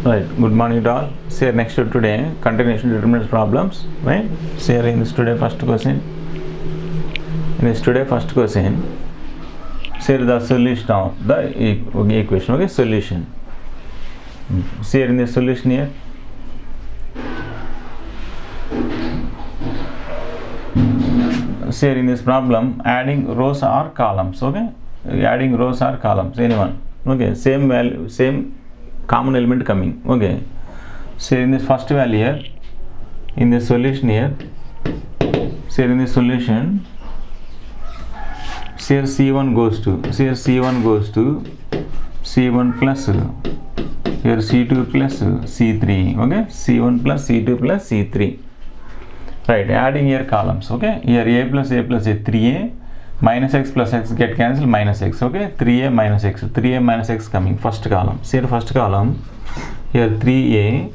Right, good morning to all. So next to today, continuation determinants problems, right? So in this today first question, say the solution of the equation, okay, solution. So here in the solution here, so here in this problem, adding rows or columns, okay? Adding rows or columns, anyone, okay? Same value, same common element coming, okay? So in this first value here, in the solution here, so in the solution, so here C1 goes to, so here C1 goes to C1 plus, here C2 plus C3, okay? C1 plus C2 plus C3, right? Adding here columns, okay? Here A plus A plus A, 3A minus X plus X get cancelled, minus X, okay? 3A minus X, 3A minus X coming, first column. So here first column, here 3A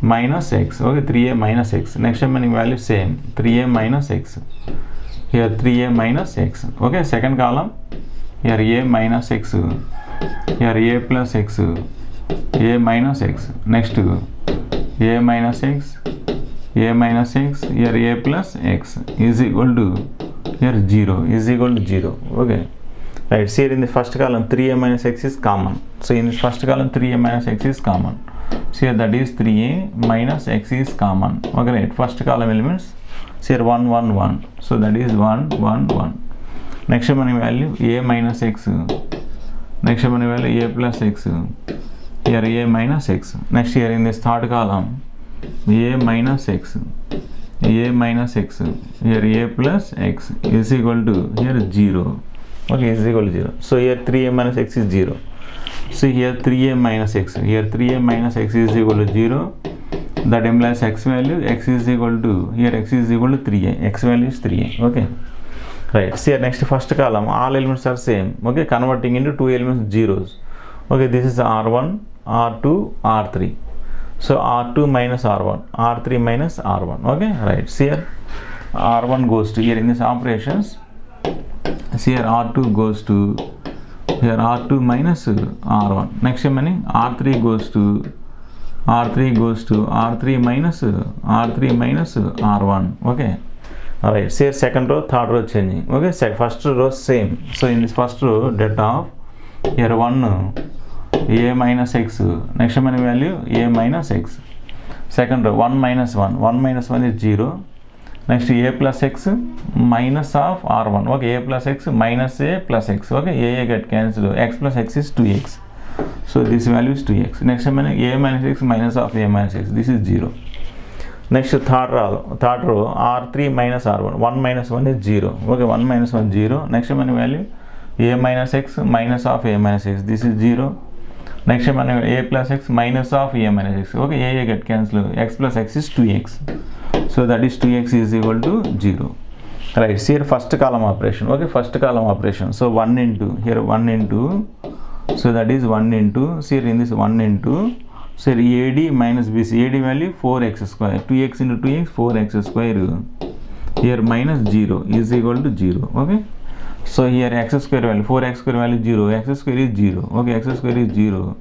minus X, okay? 3A minus X. Next remaining value same, 3A minus X. Here 3A minus X, okay? Second column, here A minus X, here A plus X, A minus X. Next A minus X, A minus X, here A plus X is equal to, here 0 is equal to 0, okay? Right, so here in the first column 3A minus X is common. So in this first column 3A minus X is common. So here that is 3A minus X is common, okay? Right, first column elements, so here 1 1 1, so that is 1 1 1. Next one value A minus X, next one value A plus X, here A minus X. Next here in this third column A minus X, A minus X, here A plus X is equal to, here 0, okay, is equal to 0. So here 3A minus X is 0. So here 3A minus X, here 3A minus X is equal to 0. That implies X value, X is equal to, here X is equal to 3A, X value is 3A, okay? Right, so here next first column, all elements are same, okay, converting into two elements zeros, okay? This is R1, R2, R3. So R2 minus R1, R3 minus R1, okay? Right, so here R1 goes to, here in this operations, so here R2 goes to, here R2 minus R1. Next remaining R3 goes to, R3 goes to R3 minus R1, okay? Alright, so here second row, third row changing, okay? First row same. So in this first row, data of, here 1 A minus X, next one value A minus X. Second row 1 minus 1, 1 minus 1 is 0. Next A plus X minus of R1, okay? A plus X minus A plus X, okay? A get cancelled, X plus X is 2X. So this value is 2X. Next one A minus X minus of A minus X, this is 0. Next third row R3 minus R1, 1 minus 1 is 0, okay? 1 minus 1 0. Next one value A minus X minus of A minus X, this is 0. Next one A plus X minus of A minus X, okay? A get cancelled, X plus X is 2X. So that is 2X is equal to 0. Right, so here first column operation, okay? First column operation. So 1 into, here 1 into, so that is 1 into, so here in this 1 into, so here AD minus BC, AD value 4x square, 2x into 2x, 4x square, here minus 0 is equal to 0, okay? So here x square value, 4x square value 0, x square is 0, okay? X square is 0,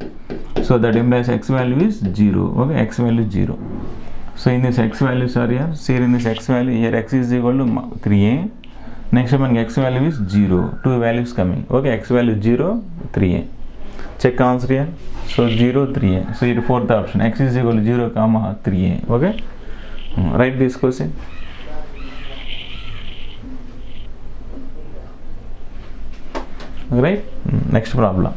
so that implies x value is 0, okay? X value is 0. So in this x values are here, so here in this x value, here x is equal to 3a, next one x value is 0, two values coming, okay? X value 0, 3a. Check answer here, so 0, 3a. So here fourth option, x is equal to 0, 3a, okay? Write this question. Right, next problem.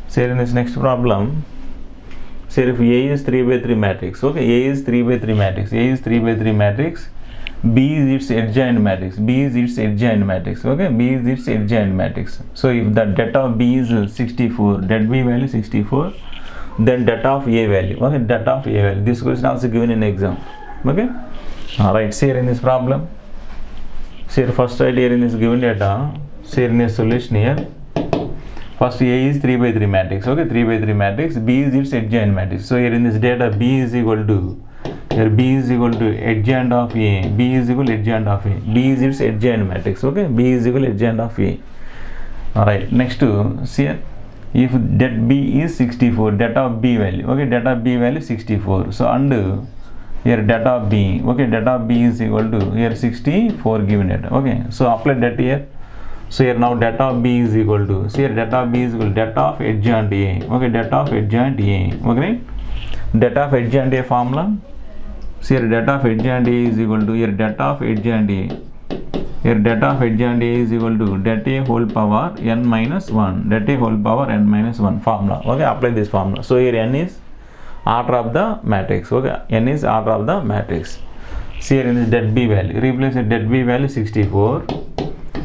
So here in this next problem, so if A is 3 by 3 matrix, okay? A is 3 by 3 matrix, A is 3 by 3 matrix, B is its adjoint matrix, B is its adjoint matrix, okay? B is its adjoint matrix. So if the data of B is 64, that B value 64, then data of A value, okay? Data of A value. This question also given in exam, okay? Alright, so here in this problem, so here first right here in this given data, so here in this solution here, first A is 3 by 3 matrix, okay? 3 by 3 matrix, B is its adjoint matrix. So here in this data B is equal to, here B is equal to adjoint of A, B is equal to adjoint of A, B is its adjoint matrix, okay? B is equal to adjoint of A. Alright, next to see here if det b is 64, det of b value, okay, det of b value 64. So and here det of b, okay, det of b is equal to here 64 given data, okay. So apply that here. So here now det of b is equal to, see here det of b is equal to det of adjoint a, okay, det of adjoint a, okay. Det of adjoint a formula, see here det of adjoint a is equal to here det of adjoint a, here det of adjoint a is equal to det a whole power n minus 1, det a whole power n minus 1 formula, okay. Apply this formula. So here n is order of the matrix, okay, n is order of the matrix. See here in this det b value, replace the det b value 64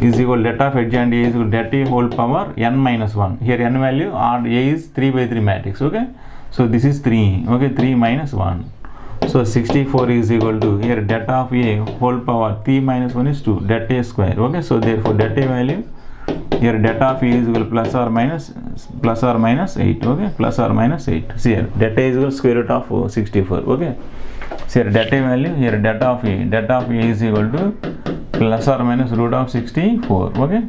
is equal to det of adjoint a is equal to det a whole power n minus 1. Here n value a is 3 by 3 matrix, okay. So this is 3, okay, 3 minus 1. So 64 is equal to here det of a whole power 3 minus 1 is 2, det a square, okay. So therefore det a value here det of a is equal to plus or minus 8, okay, plus or minus 8. See here det a is equal to square root of 64, okay. See here det a value here det of a is equal to plus or minus root of 64, okay.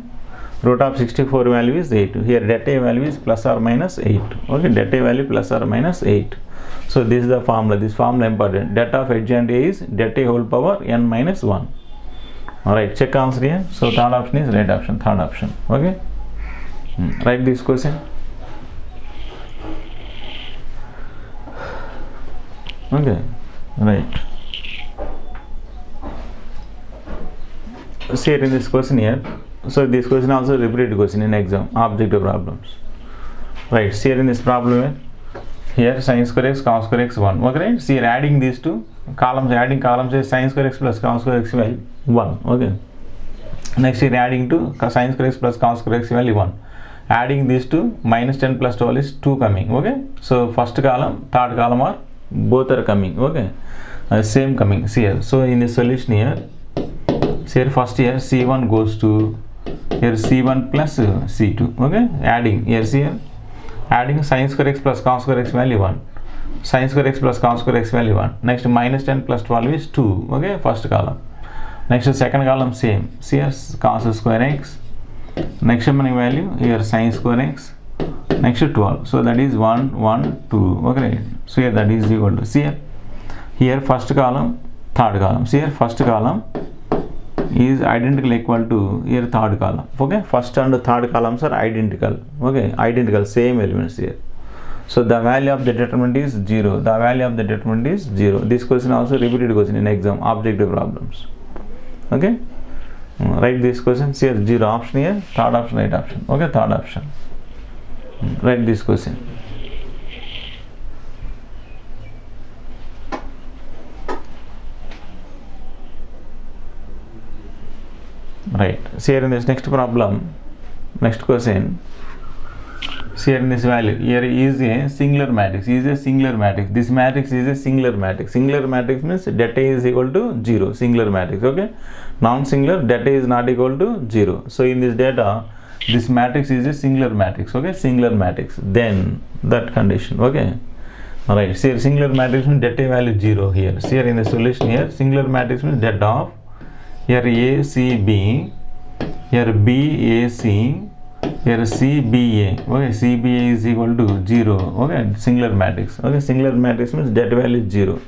Root of 64 value is 8. Here det a value is plus or minus 8, okay, det a value plus or minus 8. So this is the formula, this formula important. Det of adjoint a is det a whole power n minus 1. Alright, check answer here. So third option is right option, third option, okay. Write this question. Okay, right. See here in this question here. So this question also repeated question in exam, objective problems. Right, see here in this problem here. Here sin square x cos square x 1, okay, right. See here adding these two columns, adding columns is sin square x plus cos square x value 1, okay. Next here adding to sin square x plus cos square x value 1, adding these two minus 10 plus 12 is 2 coming, okay. So first column, third column are both are coming, okay, same coming. See here, so in the solution here, see here first here c1 goes to here c1 plus c2, okay, adding here, see here adding sin square x plus cos square x value 1, sin square x plus cos square x value 1. Next minus 10 plus 12 is 2, okay, first column. Next second column same, see here cos square x, next money value here sin square x, next 12. So that is 1 1 2, okay. So here that is equal to, see here first column, third column. See here first column is identical equal to here third column, okay. First and third columns are identical, okay, identical, same elements here. So the value of the determinant is 0, the value of the determinant is 0. This question also repeated question in exam, objective problems, okay. Write this question. See here 0 option here, third option right option, okay, third option. Write this question. Right, see here in this next problem, next question, see here in this value, here is a singular matrix, this matrix is a singular matrix means det a is equal to 0, singular matrix, okay. Non-singular, det a is not equal to 0. So in this data, this matrix is a singular matrix, okay, singular matrix, then that condition, okay. Alright, see here singular matrix means det a value 0 here. See here in the solution here, singular matrix means det of here A C B, here B A C, here C B A, okay, C B A is equal to 0, okay, singular matrix, okay, singular matrix means det value is 0.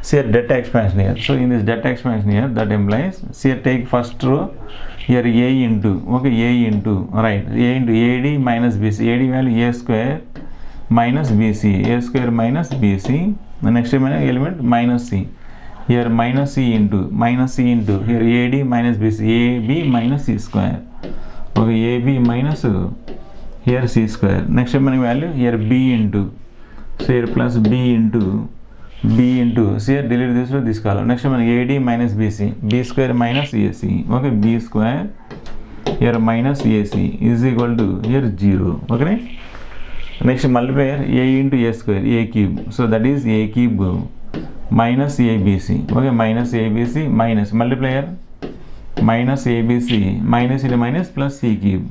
See here det expansion here. So in this det expansion here, that implies, see here take first row, here A into, okay, A into, right, A into AD minus BC, AD value A square minus BC, A square minus BC, the next element minus C. Here minus C into here AD minus BC, AB minus C square, okay, AB minus here C square. Next value here B into, so here plus B into, see here delete this to this column. Next one AD minus BC, B square minus AC, okay, B square here minus AC is equal to here 0, okay. Next multiplier A into A square, A cube, so that is A cube minus ABC, okay, minus ABC minus multiplier minus ABC minus into minus plus C cube,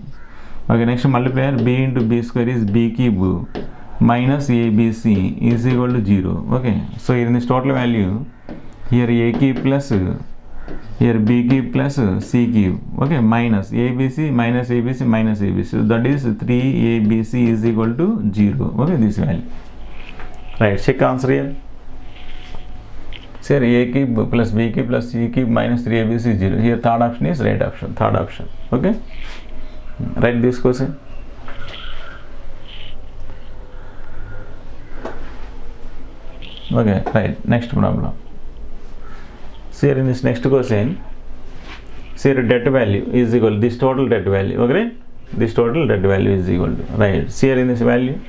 okay. Next multiplier B into B square is B cube minus ABC is equal to 0, okay. So in this total value here A cube plus here b cube plus c cube, okay, minus abc minus abc minus abc, so that is 3abc is equal to 0, okay, this value, right? Check answer here. Here a cube plus b cube plus c cube minus 3abc is 0. Here third option is right option, third option, okay. Write this question. Okay, right, next problem. So here in this next question, so here debt value is equal to this total debt value, okay, this total debt value is equal to, right? So here in this value,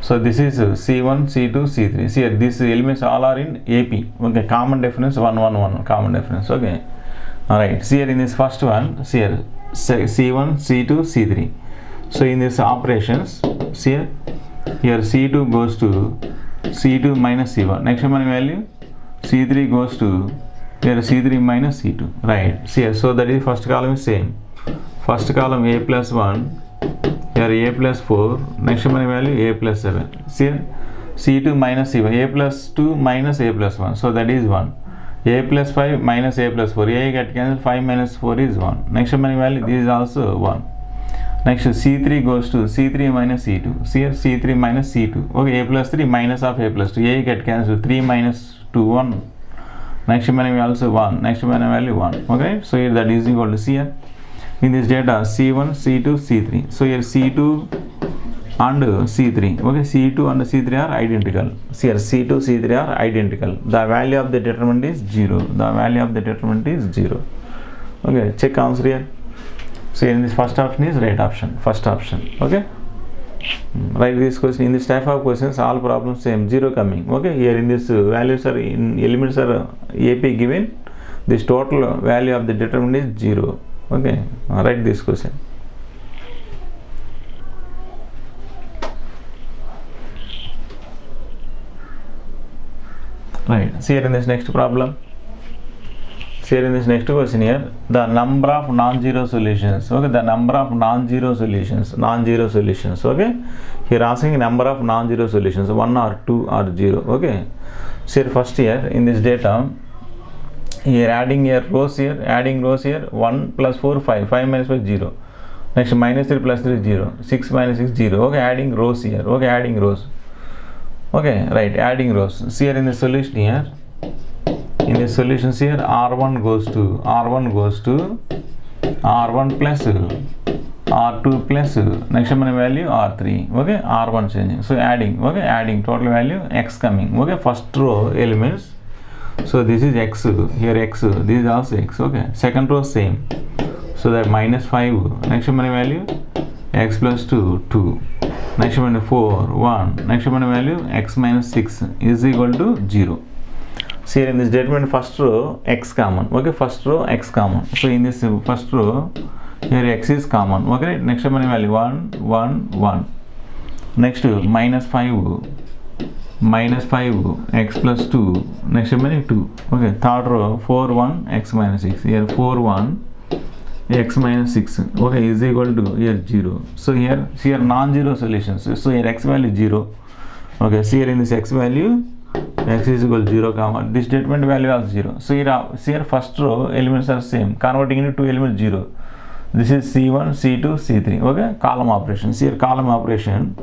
so this is C1, C2, C3. See here, these elements all are in AP, okay, common difference 1, 1, 1, common difference, okay. Alright, see here in this first one, see here C1, C2, C3. So in this operations, see here C2 goes to C2 minus C1. Next one value, C3 goes to here C3 minus C2, right? See here, so that is first column is same. First column A plus 1, here A plus 4, next one value A plus 7. See here, C2 minus C1, A plus 2 minus A plus 1, so that is 1. A plus 5 minus A plus 4, A get cancelled, 5 minus 4 is 1. Next one value, this is also 1. Next C3 goes to C3 minus C2, see here C3 minus C2, okay, A plus 3 minus of A plus 2, A get cancelled, 3 minus 2, 1. Next one value also 1, next one value 1, okay. So here that is equal to, see here in this data C1, C2, C3. So here C2 and C3, okay, C2 and C3 are identical. See here C2, C3 are identical. The value of the determinant is 0. The value of the determinant is 0. Okay, check answer here. So here in this first option is right option, first option, okay. Write this question. In this type of questions, all problems same, 0 coming, okay. Here in this values are in elements are AP given, this total value of the determinant is 0, okay. Write this question. Right, see here in this next problem. Here in this next question here, the number of non-zero solutions, okay, the number of non-zero solutions, okay. Here asking number of non-zero solutions, 1 or 2 or 0, okay. So here first here in this data, here adding here rows here, 1 plus 4, 5, 5 minus 5, 0. Next minus 3 plus 3, 0, 6 minus 6, 0, okay, adding rows here, okay, adding rows, okay, right, adding rows. See here in the solution here, in the solutions here, R1 goes to R1 plus R2 plus next one value R3, okay, R1 changing, so adding, okay, adding total value X coming, okay, first row elements, so this is X, here X, this is also X, okay, second row same, so that minus 5, next one value X plus 2, 2, next one 4, 1, next one value X minus 6 is equal to 0. So here in this statement first row X common, okay, first row X common, so in this first row here X is common, okay, next one value 1, 1, 1, next minus 5 X plus 2, next one 2, okay, third row 4, 1 X minus 6, here 4, 1 X minus 6, okay, is equal to here 0. So here non-zero solutions, so here X value 0, okay, so here in this X value X is equal to 0 comma this statement value of 0. So here first row elements are same, converting into two elements 0. This is C1, C2, C3, okay, column operations. Here column operation,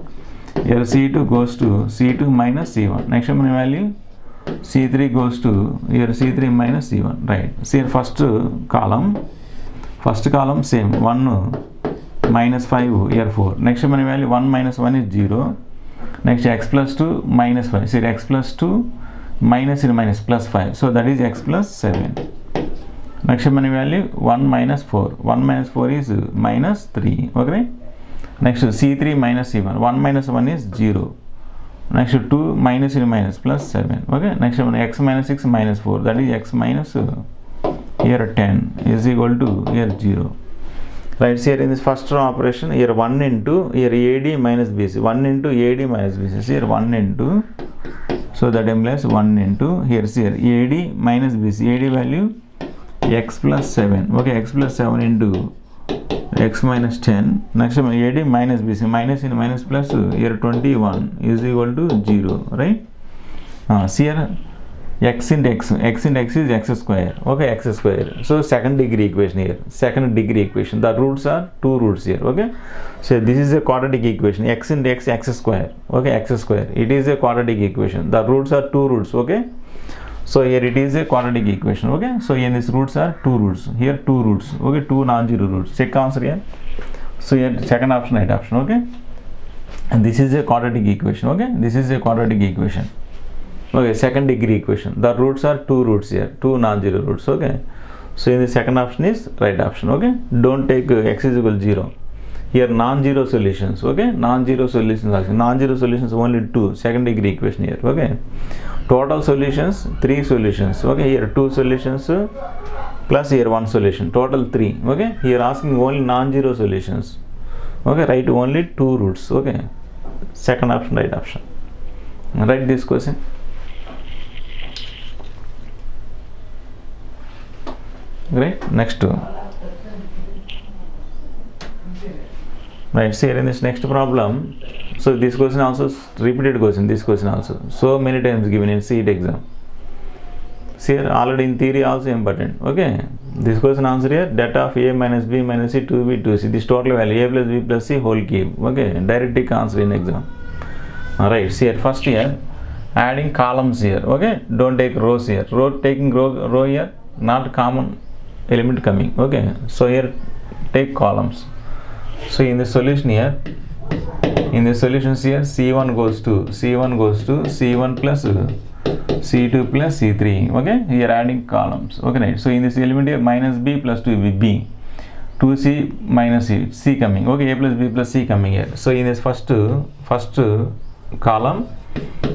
here C2 goes to C2 minus C1, next one value C3 goes to here C3 minus C1, right. So here first column same, 1 minus 5 here 4, next one value 1 minus 1 is 0. Next X plus 2 minus 5, see X plus 2 minus in minus plus 5, so that is X plus 7. Next one value 1 minus 4, 1 minus 4 is minus 3, okay. Next C3 minus C1, 1 minus 1 is 0. Next 2 minus in minus plus 7, okay. Next one X minus 6 minus 4, that is X minus here 10 is equal to here 0. Right, so here in this first row operation, here 1 into here AD minus BC, 1 into AD minus BC, so here 1 into, so that implies 1 into, here see here AD minus BC, AD value X plus 7, okay, X plus 7 into X minus 10, next one AD minus BC, minus in minus plus here 21 is equal to 0, right. See here x into x is x square, okay, x square. So second degree equation here, second degree equation, the roots are two roots here, okay. So this is a quadratic equation, x into x square, okay, x square, it is a quadratic equation, the roots are two roots, okay. So here it is a quadratic equation, okay. So here these roots are two roots, here two roots, okay, two non-zero roots. Check answer here. So here second option, right option, okay. And this is a quadratic equation, okay, this is a quadratic equation, okay, second degree equation, the roots are two roots here, two non-zero roots, okay. So in the second option is right option, okay. Don't take x is equal to 0. Here non-zero solutions, okay, non-zero solutions, non-zero solutions only two, second degree equation here, okay. Total solutions, three solutions, okay, here two solutions plus here one solution, total three, okay. Here asking only non-zero solutions, okay, write only two roots, okay. Second option, right option. Write this question. Great. Next one. Right, see here in this next problem. So this question also repeated question, this question also so many times given in CET exam. See here already in theory also important, okay. This question answer here, data of a minus b minus c 2b 2c, this total value a plus b plus c whole cube, okay, direct take answer in exam. Alright, see here first here adding columns here, okay, don't take rows here, taking row here, not common element coming, okay. So here take columns. So in the solution here, in the solutions here, c1 goes to c1 plus c2 plus c3, okay. Here adding columns, okay, right. So in this element here minus b plus 2b, b, 2c minus c coming, okay, a plus b plus c coming here. So in this first column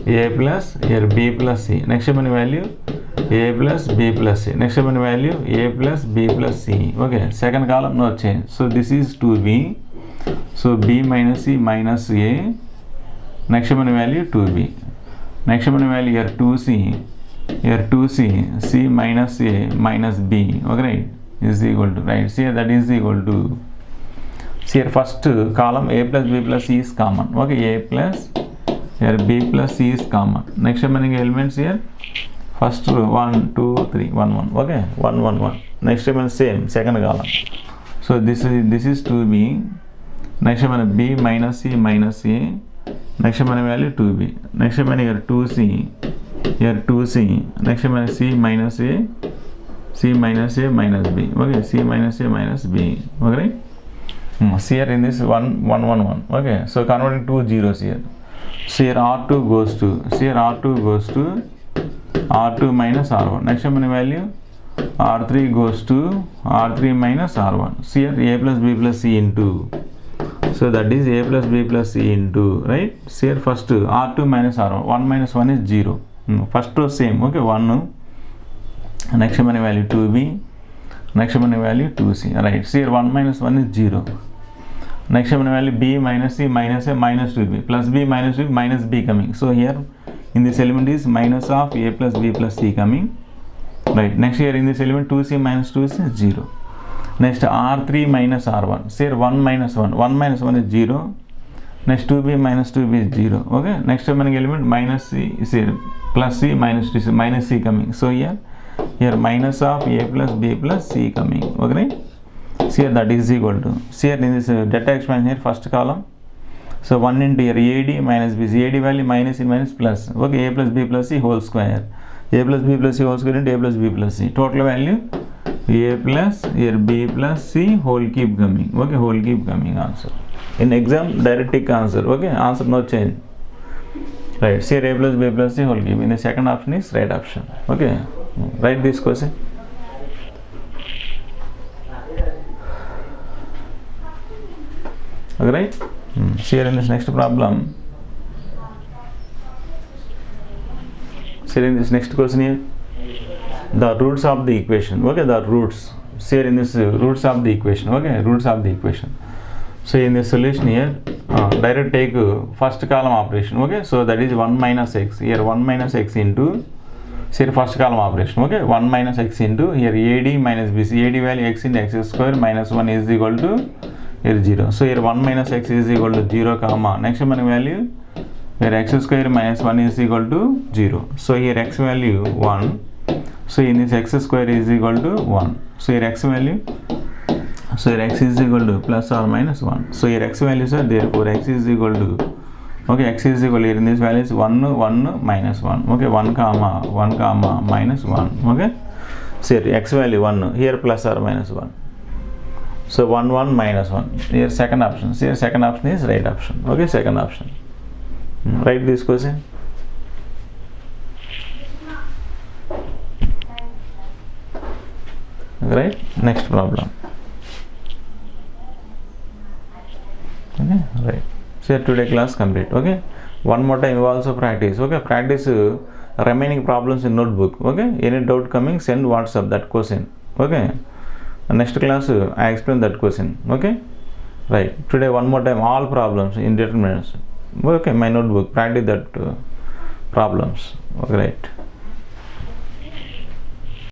a plus here b plus c, next one value a plus b plus c, next one value a plus b plus c, okay. Second column no change, so this is 2b, so b minus c minus a, next one value 2b, next one value here 2c, c minus a minus b, okay, right, is equal to, right, see that is equal to, see here first column a plus b plus c is common, okay, a plus here b plus c is common, next remaining elements here first 1 2 3 1 1, okay, 1 1 1, next one same second column. So this is 2b, next one b minus c minus a, next one value 2b, next one here 2c, here 2c, next one c minus a minus b, okay, c minus a minus b, okay, right. See here in this 1 1 1 1, okay. So converting two zeros here. So here r2 goes to r2 minus r1, next one value r3 goes to r3 minus r1. See here a plus b plus c into, so that is a plus b plus c into, right. See here first r2 minus r1, 1 minus 1 is 0, first row same, okay, 1, next one value 2b, next one value 2c, right. See here 1 minus 1 is 0, next one value b minus c minus a minus 2b, plus b minus 2b minus b coming. So here in this element is minus of a plus b plus c coming, right. Next here in this element 2c minus 2c is 0, next r3 minus r1, say 1 minus 1, 1 minus 1 is 0, next 2b minus 2b is 0, okay. Next remaining element minus c is here, plus c minus 2c minus c coming. So here minus of a plus b plus c coming, okay, right. So here that is equal to, see here in this data expansion here first column, so 1 into here ad minus b, ad value minus in minus plus, okay, a plus b plus c whole square, a plus b plus c whole square into a plus b plus c, total value a plus here b plus c whole cube coming, okay, whole cube coming answer. In exam direct take answer, okay, answer no change, right. See here a plus b plus c whole cube, in the second option is right option, okay. Write this question. Okay, right. See here in this next problem, see in this next question here, the roots of the equation, okay, the roots, see here in this roots of the equation, okay, roots of the equation. So in the solution here direct take first column operation, okay. So that is 1 minus x, here 1 minus x into, see first column operation, okay, 1 minus x into here ad minus bc, ad value x into x square minus 1 is equal to here 0. So here 1 minus x is equal to 0 comma, next one value where x square minus 1 is equal to 0. So here x value 1. So in this x square is equal to 1. So here x value, so here x is equal to plus or minus 1. So here x values are, therefore x is equal to, okay, x is equal, here in this value is 1, 1, minus 1. Okay, 1 comma minus 1. Okay, so here x value 1, here plus or minus 1. So 1, 1, minus 1. Here second option. So here second option is right option. Okay, second option. Write this question. Right, next problem. Okay, right. So today class complete. Okay, one more time you also practice. Okay, practice remaining problems in notebook. Okay, any doubt coming, send WhatsApp that question. Okay, next class I explain that question. Okay, right. Today one more time all problems in determinants. Okay, my notebook, practice that problems. Okay, right.